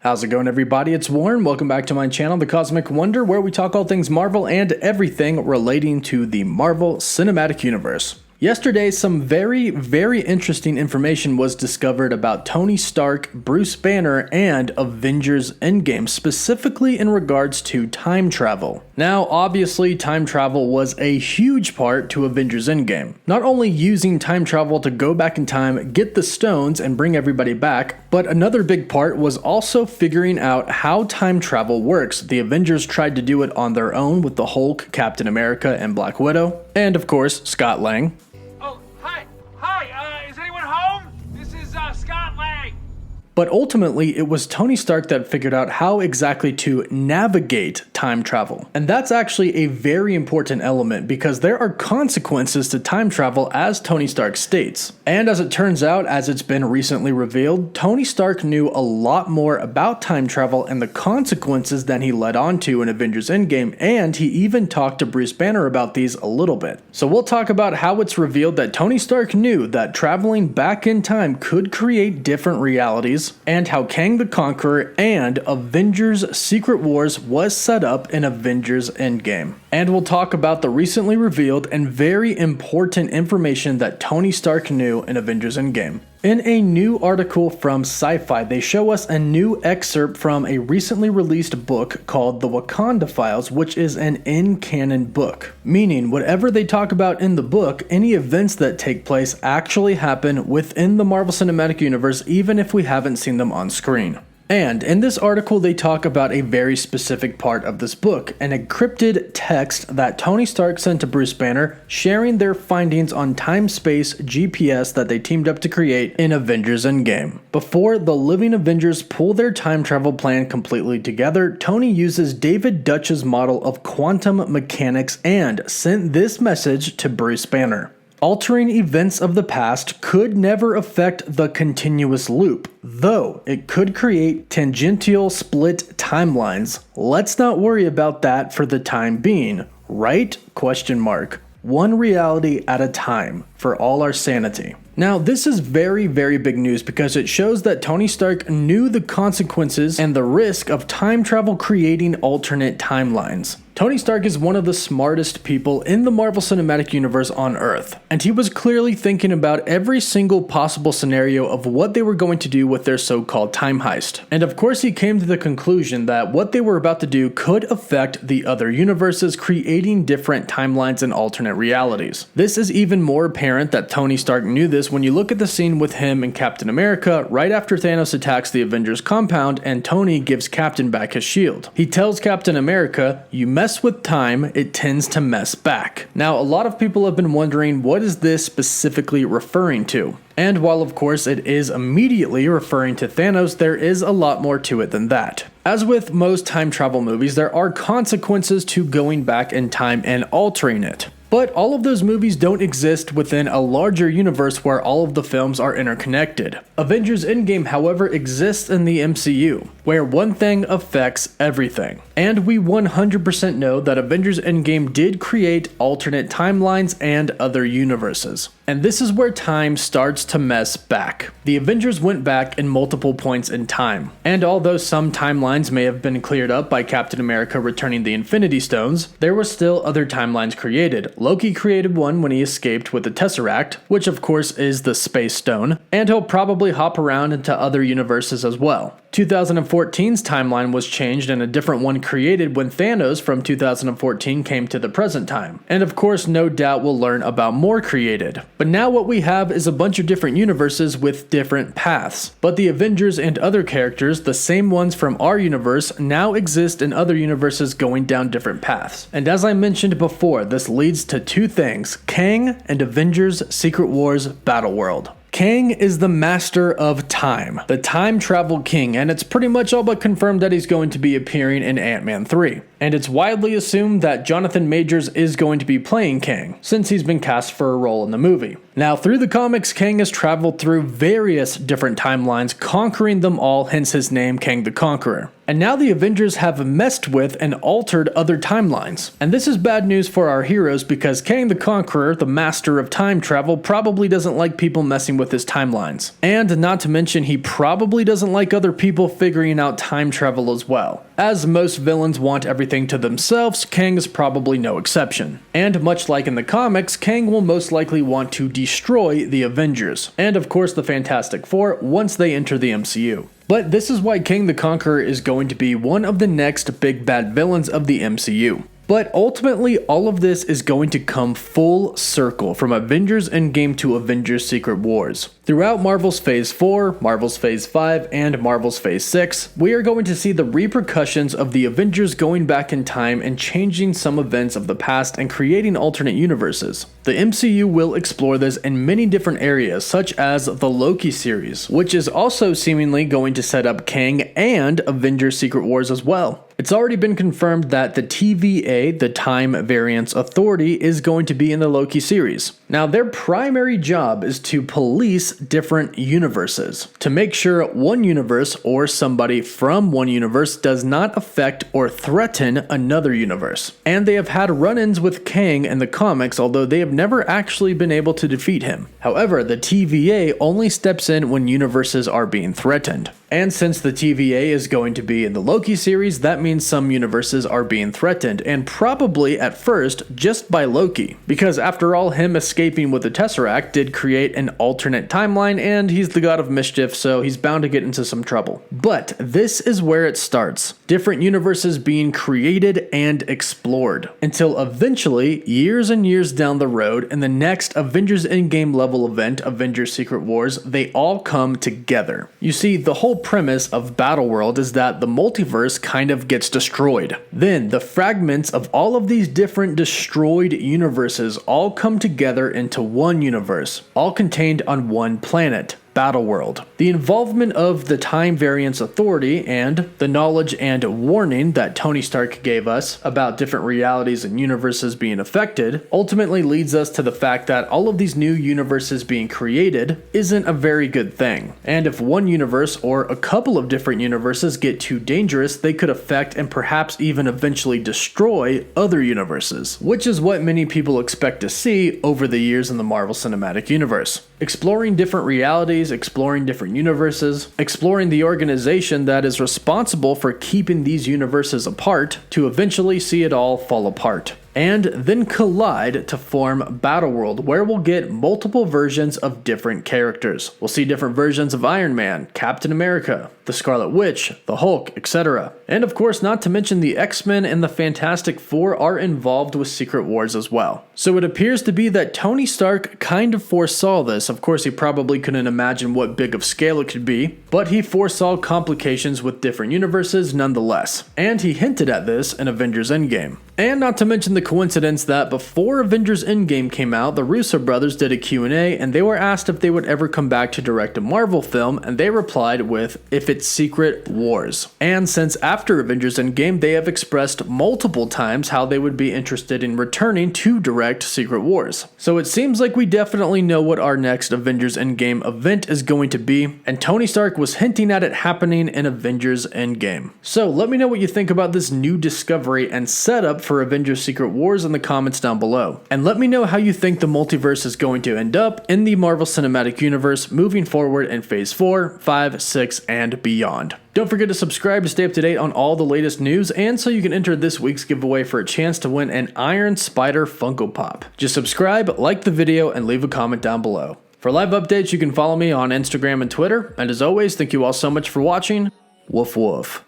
How's it going, everybody? It's Warren. Welcome back to my channel, The Cosmic Wonder, where we talk all things Marvel and everything relating to the Marvel Cinematic Universe. Yesterday, some very interesting information was discovered about Tony Stark, Bruce Banner, and Avengers Endgame, specifically in regards to time travel. Now, obviously, time travel was a huge part to Avengers Endgame. Not only using time travel to go back in time, get the stones, and bring everybody back, but another big part was also figuring out how time travel works. The Avengers tried to do it on their own with the Hulk, Captain America, and Black Widow, and of course, Scott Lang. Is anyone home? This is Scott Lang. But ultimately, it was Tony Stark that figured out how exactly to navigate time travel. And that's actually a very important element because there are consequences to time travel, as Tony Stark states. And as it turns out, as it's been recently revealed, Tony Stark knew a lot more about time travel and the consequences than he led on to in Avengers Endgame, and he even talked to Bruce Banner about these a little bit. So we'll talk about how it's revealed that Tony Stark knew that traveling back in time could create different realities, and how Kang the Conqueror and Avengers Secret Wars was set up in Avengers Endgame. And we'll talk about the recently revealed and very important information that Tony Stark knew in Avengers Endgame. In a new article from Sci-Fi, they show us a new excerpt from a recently released book called The Wakanda Files, which is an in-canon book. Meaning, whatever they talk about in the book, any events that take place actually happen within the Marvel Cinematic Universe, even if we haven't seen them on screen. And in this article, they talk about a very specific part of this book, an encrypted text that Tony Stark sent to Bruce Banner, sharing their findings on time-space GPS that they teamed up to create in Avengers Endgame. Before the living Avengers pull their time travel plan completely together, Tony uses David Dutch's model of quantum mechanics and sent this message to Bruce Banner. Altering events of the past could never affect the continuous loop, though it could create tangential split timelines. Let's not worry about that for the time being, right? Question mark. One reality at a time for all our sanity. Now, this is very big news because it shows that Tony Stark knew the consequences and the risk of time travel creating alternate timelines. Tony Stark is one of the smartest people in the Marvel Cinematic Universe on Earth, and he was clearly thinking about every single possible scenario of what they were going to do with their so-called time heist. And of course, he came to the conclusion that what they were about to do could affect the other universes, creating different timelines and alternate realities. This is even more apparent that Tony Stark knew this when you look at the scene with him and Captain America right after Thanos attacks the Avengers compound and Tony gives Captain back his shield. He tells Captain America, "You mess with time, it tends to mess back." Now, a lot of people have been wondering, what is this specifically referring to? And while of course it is immediately referring to Thanos, there is a lot more to it than that. As with most time travel movies, there are consequences to going back in time and altering it. But all of those movies don't exist within a larger universe where all of the films are interconnected. Avengers Endgame, however, exists in the MCU, where one thing affects everything. And we 100% know that Avengers Endgame did create alternate timelines and other universes. And this is where time starts to mess back. The Avengers went back in multiple points in time. And although some timelines may have been cleared up by Captain America returning the Infinity Stones, there were still other timelines created. Loki created one when he escaped with the Tesseract, which of course is the Space Stone, and he'll probably hop around into other universes as well. 2014's timeline was changed and a different one created when Thanos from 2014 came to the present time. And of course, no doubt we'll learn about more created. But now what we have is a bunch of different universes with different paths. But the Avengers and other characters, the same ones from our universe, now exist in other universes going down different paths. And as I mentioned before, this leads to two things: Kang and Avengers Secret Wars Battleworld. Kang is the master of time, the time travel king, and it's pretty much all but confirmed that he's going to be appearing in Ant-Man 3. And it's widely assumed that Jonathan Majors is going to be playing Kang, since he's been cast for a role in the movie. Now, through the comics, Kang has traveled through various different timelines, conquering them all, hence his name, Kang the Conqueror. And now the Avengers have messed with and altered other timelines. And this is bad news for our heroes because Kang the Conqueror, the master of time travel, probably doesn't like people messing with his timelines. And not to mention, he probably doesn't like other people figuring out time travel as well. As most villains want everything to themselves, Kang is probably no exception. And much like in the comics, Kang will most likely want to destroy the Avengers. And of course the Fantastic Four once they enter the MCU. But this is why Kang the Conqueror is going to be one of the next big bad villains of the MCU. But ultimately, all of this is going to come full circle from Avengers Endgame to Avengers Secret Wars. Throughout Marvel's Phase 4, Marvel's Phase 5, and Marvel's Phase 6, we are going to see the repercussions of the Avengers going back in time and changing some events of the past and creating alternate universes. The MCU will explore this in many different areas, such as the Loki series, which is also seemingly going to set up Kang and Avengers Secret Wars as well. It's already been confirmed that the TVA, the Time Variance Authority, is going to be in the Loki series. Now, their primary job is to police different universes, to make sure one universe or somebody from one universe does not affect or threaten another universe. And they have had run-ins with Kang in the comics, although they have never actually been able to defeat him. However, the TVA only steps in when universes are being threatened. And since the TVA is going to be in the Loki series, that means some universes are being threatened, and probably at first just by Loki. Because after all, him escaping with the Tesseract did create an alternate timeline, and he's the god of mischief, so he's bound to get into some trouble. But this is where it starts. Different universes being created and explored. Until eventually, years and years down the road, in the next Avengers Endgame level event, Avengers Secret Wars, they all come together. You see, the whole premise of Battleworld is that the multiverse kind of gets destroyed. Then the fragments of all of these different destroyed universes all come together into one universe, all contained on one planet. Battleworld. The involvement of the Time Variance Authority and the knowledge and warning that Tony Stark gave us about different realities and universes being affected ultimately leads us to the fact that all of these new universes being created isn't a very good thing. And if one universe or a couple of different universes get too dangerous, they could affect and perhaps even eventually destroy other universes, which is what many people expect to see over the years in the Marvel Cinematic Universe. Exploring different realities, exploring different universes, exploring the organization that is responsible for keeping these universes apart to eventually see it all fall apart. And then collide to form Battleworld, where we'll get multiple versions of different characters. We'll see different versions of Iron Man, Captain America, the Scarlet Witch, the Hulk, etc. And of course, not to mention the X-Men and the Fantastic Four are involved with Secret Wars as well. So it appears to be that Tony Stark kind of foresaw this. Of course, he probably couldn't imagine what big of scale it could be, but he foresaw complications with different universes nonetheless. And he hinted at this in Avengers Endgame. And not to mention the coincidence that before Avengers Endgame came out, the Russo brothers did a Q&A and they were asked if they would ever come back to direct a Marvel film, and they replied with, "If it's Secret Wars." And since after Avengers Endgame, they have expressed multiple times how they would be interested in returning to direct Secret Wars. So it seems like we definitely know what our next Avengers Endgame event is going to be, and Tony Stark was hinting at it happening in Avengers Endgame. So let me know what you think about this new discovery and setup for Avengers Secret Wars in the comments down below. And let me know how you think the multiverse is going to end up in the Marvel Cinematic Universe moving forward in Phase 4, 5, 6, and beyond. Don't forget to subscribe to stay up to date on all the latest news, and so you can enter this week's giveaway for a chance to win an Iron Spider Funko Pop. Just subscribe, like the video, and leave a comment down below. For live updates, you can follow me on Instagram and Twitter, and as always, thank you all so much for watching. Woof woof.